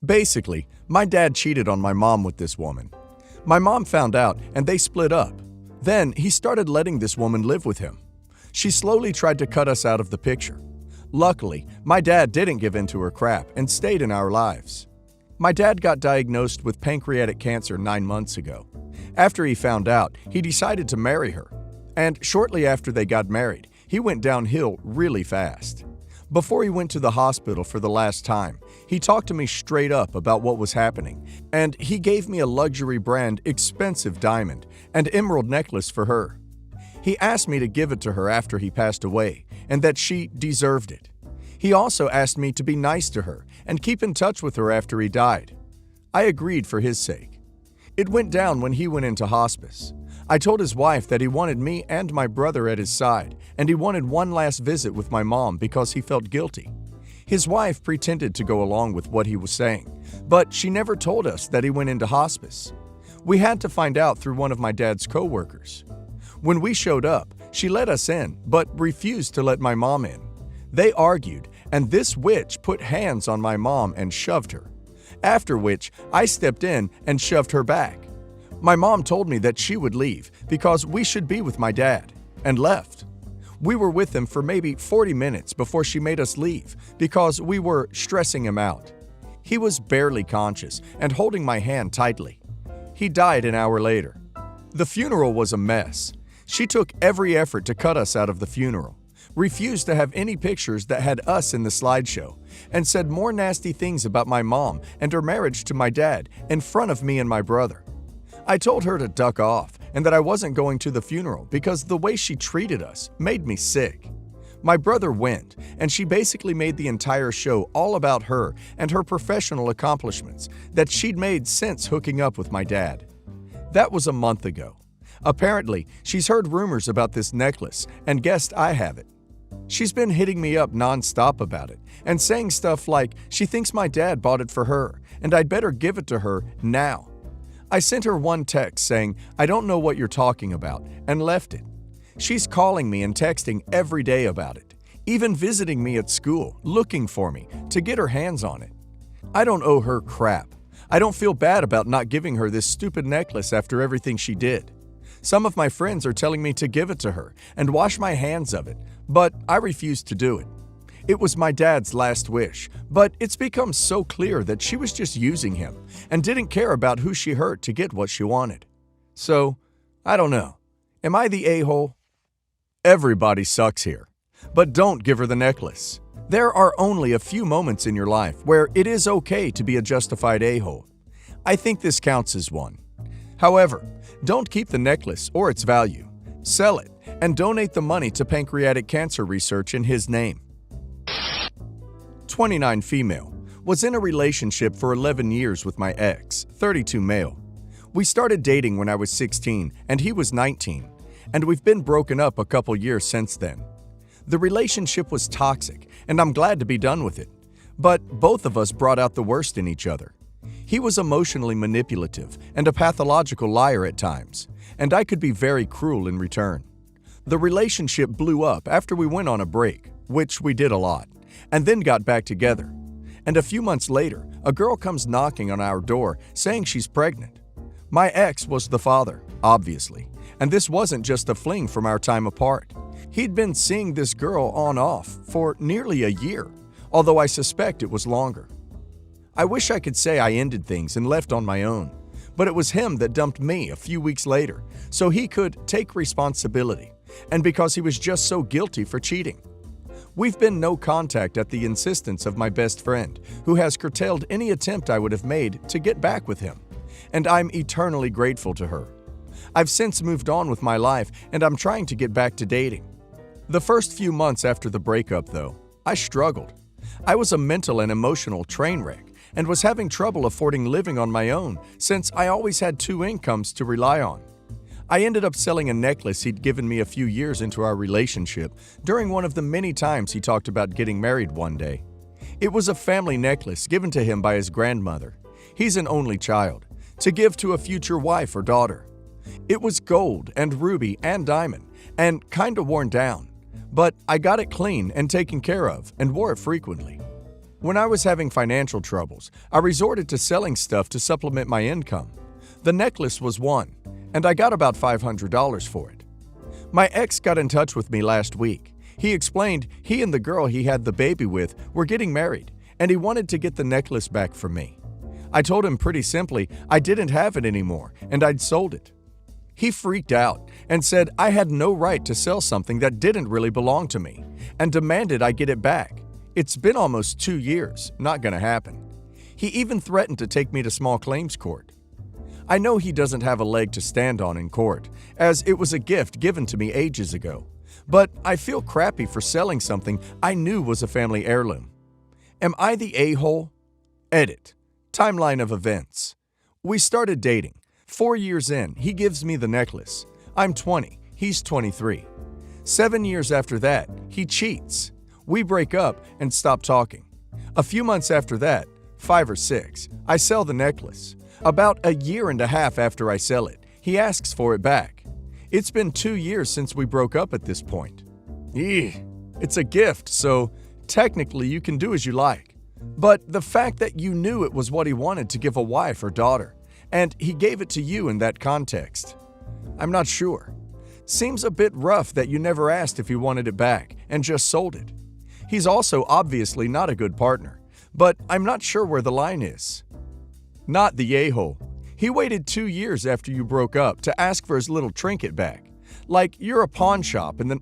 Basically, my dad cheated on my mom with this woman. My mom found out and they split up. Then he started letting this woman live with him. She slowly tried to cut us out of the picture. Luckily, my dad didn't give in to her crap and stayed in our lives. My dad got diagnosed with pancreatic cancer 9 months ago. After he found out, he decided to marry her. And shortly after they got married, he went downhill really fast. Before he went to the hospital for the last time, he talked to me straight up about what was happening, and he gave me a luxury brand expensive diamond and emerald necklace for her. He asked me to give it to her after he passed away, and that she deserved it. He also asked me to be nice to her and keep in touch with her after he died. I agreed for his sake. It went down when he went into hospice. I told his wife that he wanted me and my brother at his side, and he wanted one last visit with my mom because he felt guilty. His wife pretended to go along with what he was saying, but she never told us that he went into hospice. We had to find out through one of my dad's co-workers. When we showed up, she let us in, but refused to let my mom in. They argued, and this witch put hands on my mom and shoved her. After which, I stepped in and shoved her back. My mom told me that she would leave because we should be with my dad, and left. We were with him for maybe 40 minutes before she made us leave because we were stressing him out. He was barely conscious and holding my hand tightly. He died an hour later. The funeral was a mess. She took every effort to cut us out of the funeral, refused to have any pictures that had us in the slideshow, and said more nasty things about my mom and her marriage to my dad in front of me and my brother. I told her to duck off and that I wasn't going to the funeral because the way she treated us made me sick. My brother went, and she basically made the entire show all about her and her professional accomplishments that she'd made since hooking up with my dad. That was a month ago. Apparently, she's heard rumors about this necklace and guessed I have it. She's been hitting me up non-stop about it and saying stuff like she thinks my dad bought it for her and I'd better give it to her now. I sent her one text saying, "I don't know what you're talking about," and left it. She's calling me and texting every day about it, even visiting me at school, looking for me to get her hands on it. I don't owe her crap. I don't feel bad about not giving her this stupid necklace after everything she did. Some of my friends are telling me to give it to her and wash my hands of it, but I refuse to do it. It was my dad's last wish, but it's become so clear that she was just using him and didn't care about who she hurt to get what she wanted. So, I don't know. Am I the a-hole? Everybody sucks here, but don't give her the necklace. There are only a few moments in your life where it is okay to be a justified a-hole. I think this counts as one. However, don't keep the necklace or its value. Sell it and donate the money to pancreatic cancer research in his name. 29 female, was in a relationship for 11 years with my ex, 32 male. We started dating when I was 16 and he was 19, and we've been broken up a couple years since then. The relationship was toxic, and I'm glad to be done with it. But both of us brought out the worst in each other. He was emotionally manipulative and a pathological liar at times, and I could be very cruel in return. The relationship blew up after we went on a break, which we did a lot, and then got back together. And a few months later, a girl comes knocking on our door saying she's pregnant. My ex was the father, obviously, and this wasn't just a fling from our time apart. He'd been seeing this girl on-off for nearly a year, although I suspect it was longer. I wish I could say I ended things and left on my own, but it was him that dumped me a few weeks later so he could take responsibility, and because he was just so guilty for cheating. We've been no contact at the insistence of my best friend, who has curtailed any attempt I would have made to get back with him, and I'm eternally grateful to her. I've since moved on with my life, and I'm trying to get back to dating. The first few months after the breakup, though, I struggled. I was a mental and emotional train wreck and was having trouble affording living on my own since I always had 2 incomes to rely on. I ended up selling a necklace he'd given me a few years into our relationship during one of the many times he talked about getting married one day. It was a family necklace given to him by his grandmother. He's an only child, to give to a future wife or daughter. It was gold and ruby and diamond and kinda worn down, but I got it clean and taken care of and wore it frequently. When I was having financial troubles, I resorted to selling stuff to supplement my income. The necklace was one, and I got about $500 for it. My ex got in touch with me last week. He explained he and the girl he had the baby with were getting married, and he wanted to get the necklace back from me. I told him pretty simply I didn't have it anymore and I'd sold it. He freaked out and said I had no right to sell something that didn't really belong to me and demanded I get it back. It's been almost 2 years, not gonna happen. He even threatened to take me to small claims court. I know he doesn't have a leg to stand on in court, as it was a gift given to me ages ago, but I feel crappy for selling something I knew was a family heirloom. Am I the a-hole? Edit. Timeline of events. We started dating. 4 years in, he gives me the necklace. I'm 20, he's 23. 7 years after that, he cheats. We break up and stop talking. A few months after that, 5 or 6, I sell the necklace. About a year and a half after I sell it, he asks for it back. It's been 2 years since we broke up at this point. It's a gift, so technically you can do as you like. But the fact that you knew it was what he wanted to give a wife or daughter, and he gave it to you in that context, I'm not sure. Seems a bit rough that you never asked if he wanted it back and just sold it. He's also obviously not a good partner, but I'm not sure where the line is. Not the a-hole. He waited 2 years after you broke up to ask for his little trinket back. Like you're a pawn shop and then...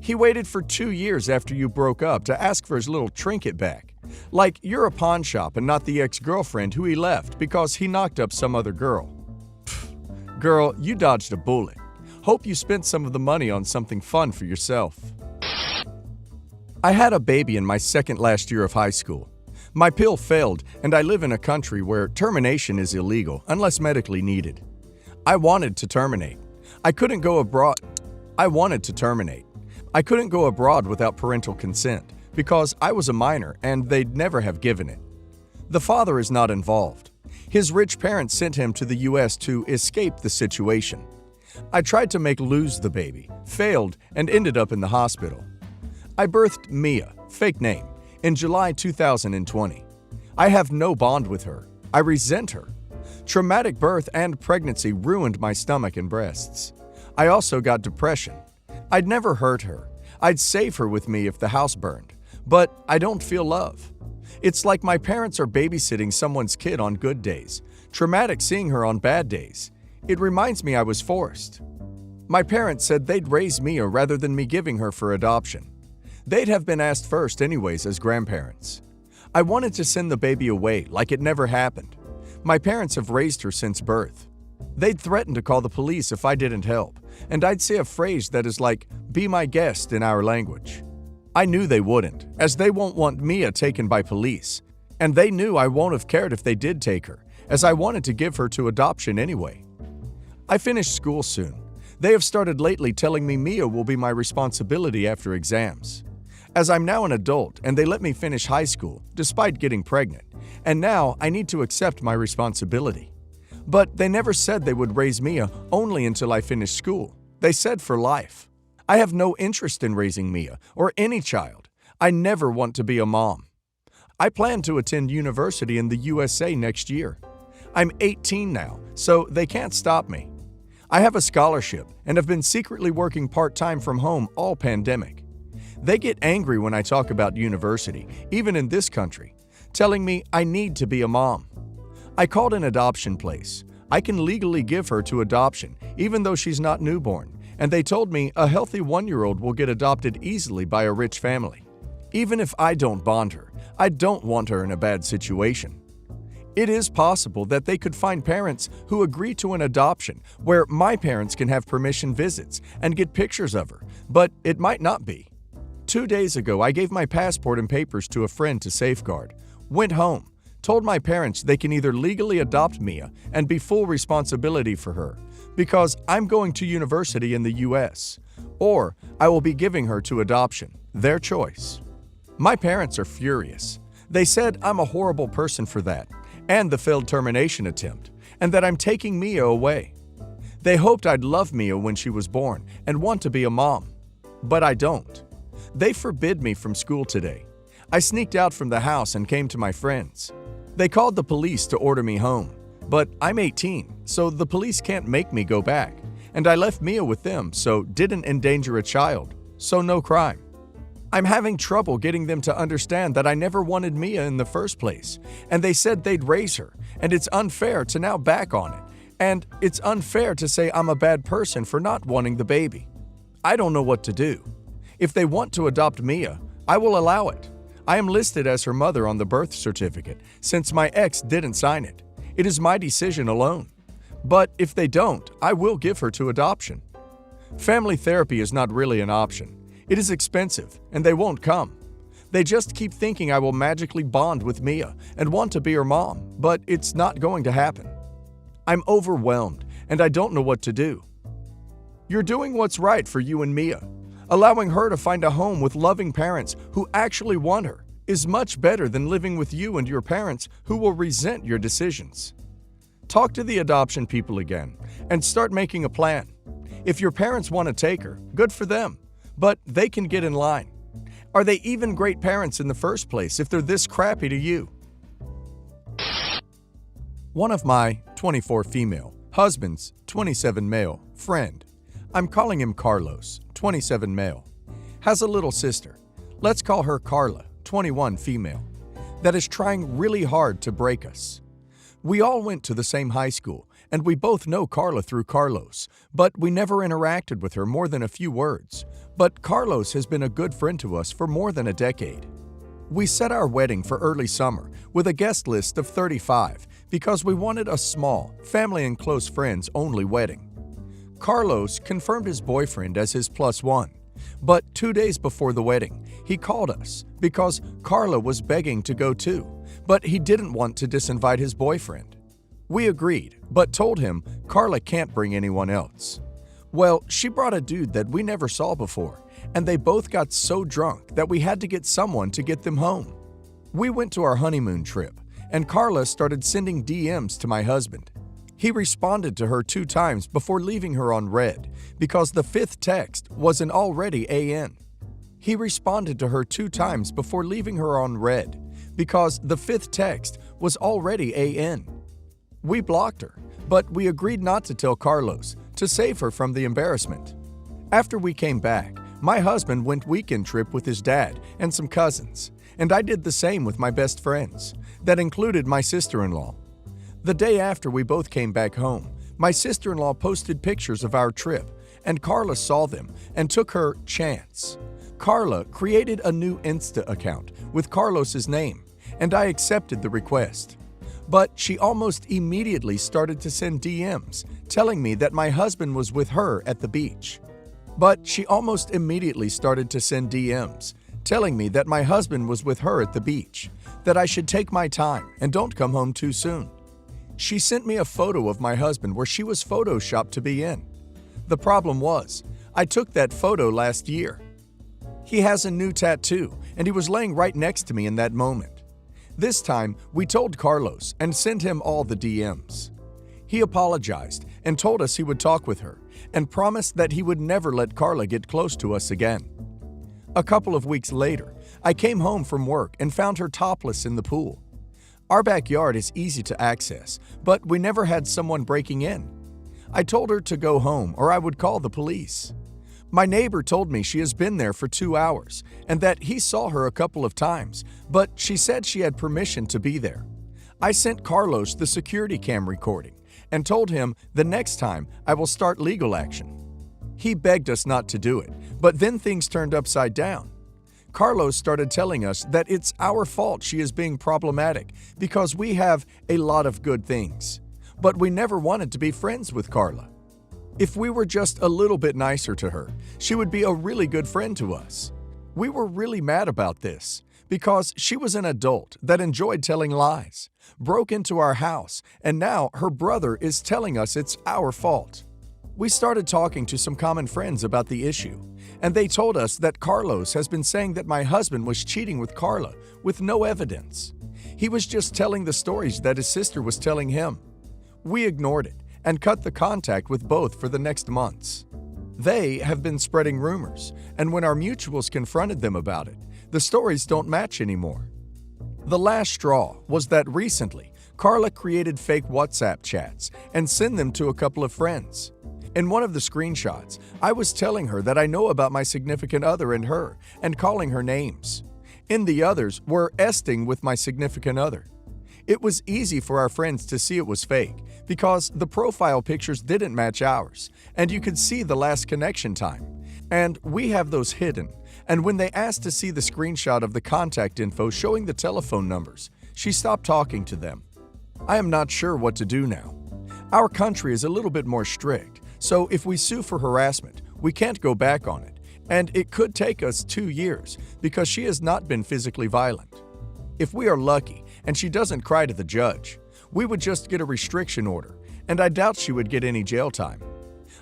He waited for 2 years after you broke up to ask for his little trinket back. Like you're a pawn shop and not the ex-girlfriend who he left because he knocked up some other girl. Pfft, girl, you dodged a bullet. Hope you spent some of the money on something fun for yourself. I had a baby in my second last year of high school. My pill failed, and I live in a country where termination is illegal unless medically needed. I wanted to terminate. I couldn't go abroad. I wanted to terminate. I couldn't go abroad without parental consent because I was a minor and they'd never have given it. The father is not involved. His rich parents sent him to the US to escape the situation. I tried to make lose the baby, failed, and ended up in the hospital. I birthed Mia, fake name, in July 2020. I have no bond with her. I resent her. Traumatic birth and pregnancy ruined my stomach and breasts. I also got depression. I'd never hurt her. I'd save her with me if the house burned. But I don't feel love. It's like my parents are babysitting someone's kid on good days. Traumatic seeing her on bad days. It reminds me I was forced. My parents said they'd raise Mia rather than me giving her for adoption. They'd have been asked first anyways as grandparents. I wanted to send the baby away like it never happened. My parents have raised her since birth. They'd threaten to call the police if I didn't help, and I'd say a phrase that is like, "Be my guest" in our language. I knew they wouldn't, as they won't want Mia taken by police, and they knew I won't have cared if they did take her, as I wanted to give her to adoption anyway. I finish school soon. They have started lately telling me Mia will be my responsibility after exams. As I'm now an adult and they let me finish high school despite getting pregnant, and now I need to accept my responsibility. But they never said they would raise Mia only until I finished school. They said for life. I have no interest in raising Mia or any child. I never want to be a mom. I plan to attend university in the USA next year. I'm 18 now, so they can't stop me. I have a scholarship and have been secretly working part-time from home all pandemic. They get angry when I talk about university, even in this country, telling me I need to be a mom. I called an adoption place. I can legally give her to adoption, even though she's not newborn, and they told me a healthy 1-year-old will get adopted easily by a rich family. Even if I don't bond her, I don't want her in a bad situation. It is possible that they could find parents who agree to an adoption where my parents can have permission visits and get pictures of her, but it might not be. 2 days ago, I gave my passport and papers to a friend to safeguard, went home, told my parents they can either legally adopt Mia and be full responsibility for her, because I'm going to university in the US, or I will be giving her to adoption, their choice. My parents are furious. They said I'm a horrible person for that, and the failed termination attempt, and that I'm taking Mia away. They hoped I'd love Mia when she was born and want to be a mom, but I don't. They forbid me from school today. I sneaked out from the house and came to my friends. They called the police to order me home, but I'm 18, so the police can't make me go back, and I left Mia with them, so didn't endanger a child, so no crime. I'm having trouble getting them to understand that I never wanted Mia in the first place, and they said they'd raise her, and it's unfair to now back on it, and it's unfair to say I'm a bad person for not wanting the baby. I don't know what to do. If they want to adopt Mia, I will allow it. I am listed as her mother on the birth certificate since my ex didn't sign it. It is my decision alone. But if they don't, I will give her to adoption. Family therapy is not really an option. It is expensive, and they won't come. They just keep thinking I will magically bond with Mia and want to be her mom, but it's not going to happen. I'm overwhelmed, and I don't know what to do. You're doing what's right for you and Mia. Allowing her to find a home with loving parents who actually want her is much better than living with you and your parents who will resent your decisions. Talk to the adoption people again and start making a plan. If your parents want to take her, good for them, but they can get in line. Are they even great parents in the first place if they're this crappy to you? One of my 24 female, husband's 27 male, friend, I'm calling him Carlos, 27 male, has a little sister, let's call her Carla, 21 female, that is trying really hard to break us. We all went to the same high school, and we both know Carla through Carlos, but we never interacted with her more than a few words. But Carlos has been a good friend to us for more than a decade. We set our wedding for early summer with a guest list of 35 because we wanted a small, family and close friends only wedding. Carlos confirmed his boyfriend as his +1, but 2 days before the wedding, he called us because Carla was begging to go too, but he didn't want to disinvite his boyfriend. We agreed, but told him Carla can't bring anyone else. Well, she brought a dude that we never saw before, and they both got so drunk that we had to get someone to get them home. We went to our honeymoon trip, and Carla started sending DMs to my husband. He responded to her 2 times before leaving her on read because the 5th text was an already AN. He responded to her 2 times before leaving her on read because the 5th text was already AN. We blocked her, but we agreed not to tell Carlos to save her from the embarrassment. After we came back, my husband went weekend trip with his dad and some cousins, and I did the same with my best friends. That included my sister-in-law. The day after we both came back home, my sister-in-law posted pictures of our trip, and Carla saw them and took her chance. Carla created a new Insta account with Carlos's name, and I accepted the request. But she almost immediately started to send DMs telling me that my husband was with her at the beach. That I should take my time and don't come home too soon. She sent me a photo of my husband where she was photoshopped to be in. The problem was, I took that photo last year. He has a new tattoo, and he was laying right next to me in that moment. This time, we told Carlos and sent him all the DMs. He apologized and told us he would talk with her and promised that he would never let Carla get close to us again. A couple of weeks later, I came home from work and found her topless in the pool. Our backyard is easy to access, but we never had someone breaking in. I told her to go home or I would call the police. My neighbor told me she has been there for 2 hours and that he saw her a couple of times, but she said she had permission to be there. I sent Carlos the security cam recording and told him the next time I will start legal action. He begged us not to do it, but then things turned upside down. Carlos started telling us that it's our fault she is being problematic because we have a lot of good things, but we never wanted to be friends with Carla. If we were just a little bit nicer to her, she would be a really good friend to us. We were really mad about this because she was an adult that enjoyed telling lies, broke into our house, and now her brother is telling us it's our fault. We started talking to some common friends about the issue, and they told us that Carlos has been saying that my husband was cheating with Carla with no evidence. He was just telling the stories that his sister was telling him. We ignored it and cut the contact with both for the next months. They have been spreading rumors, and when our mutuals confronted them about it, The stories don't match anymore. The last straw was that recently, Carla created fake WhatsApp chats and sent them to a couple of friends. In one of the screenshots, I was telling her that I know about my significant other and her, and calling her names. In the others were esting with my significant other. It was easy for our friends to see it was fake because the profile pictures didn't match ours, and you could see the last connection time. And we have those hidden, and when they asked to see the screenshot of the contact info showing the telephone numbers, she stopped talking to them. I am not sure what to do now. Our country is a little bit more strict, so if we sue for harassment, we can't go back on it, and it could take us 2 years because she has not been physically violent. If we are lucky and she doesn't cry to the judge, we would just get a restriction order, and I doubt she would get any jail time.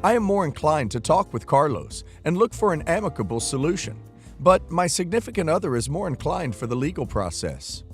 I am more inclined to talk with Carlos and look for an amicable solution, but my significant other is more inclined for the legal process.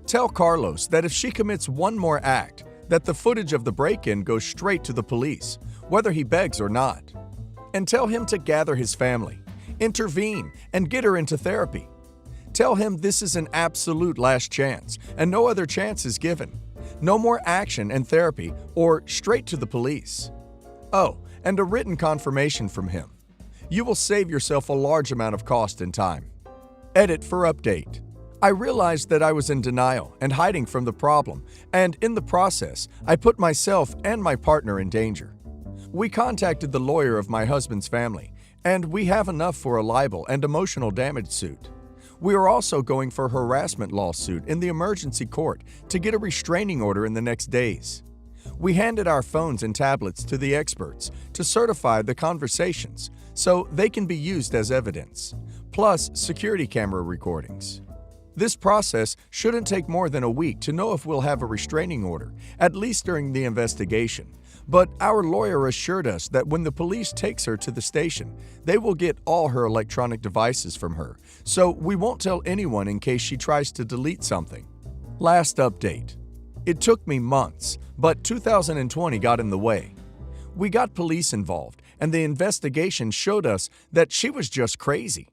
Tell Carlos that if she commits one more act, that the footage of the break-in goes straight to the police, whether he begs or not. And tell him to gather his family, intervene, and get her into therapy. Tell him this is an absolute last chance, and no other chance is given. No more action and therapy, or straight to the police. Oh, and a written confirmation from him. You will save yourself a large amount of cost and time. Edit for update. I realized that I was in denial and hiding from the problem, and in the process, I put myself and my partner in danger. We contacted the lawyer of my husband's family, and we have enough for a libel and emotional damage suit. We are also going for a harassment lawsuit in the emergency court to get a restraining order in the next days. We handed our phones and tablets to the experts to certify the conversations so they can be used as evidence, plus security camera recordings. This process shouldn't take more than a week to know if we'll have a restraining order, at least during the investigation. But our lawyer assured us that when the police takes her to the station, they will get all her electronic devices from her, so we won't tell anyone in case she tries to delete something. Last update. It took me months, but 2020 got in the way. We got police involved, and the investigation showed us that she was just crazy.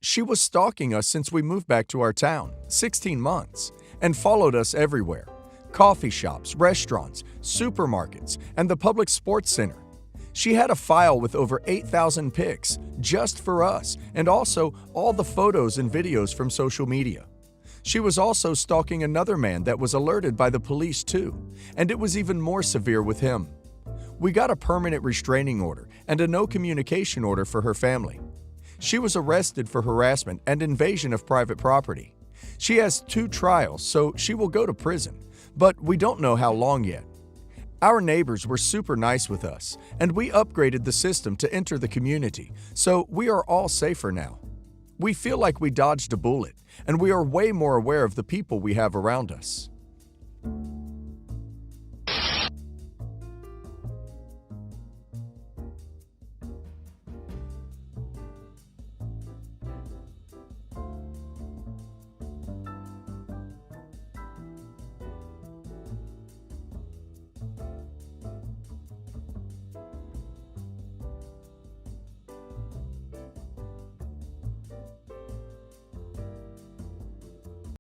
She was stalking us since we moved back to our town, 16 months, and followed us everywhere. Coffee shops, restaurants, supermarkets, and the public sports center. She had a file with over 8,000 pics just for us, and also all the photos and videos from social media. She was also stalking another man that was alerted by the police too, and it was even more severe with him. We got a permanent restraining order and a no communication order for her family. She was arrested for harassment and invasion of private property. She has 2 trials, so she will go to prison, but we don't know how long yet. Our neighbors were super nice with us, and we upgraded the system to enter the community, so we are all safer now. We feel like we dodged a bullet, and we are way more aware of the people we have around us.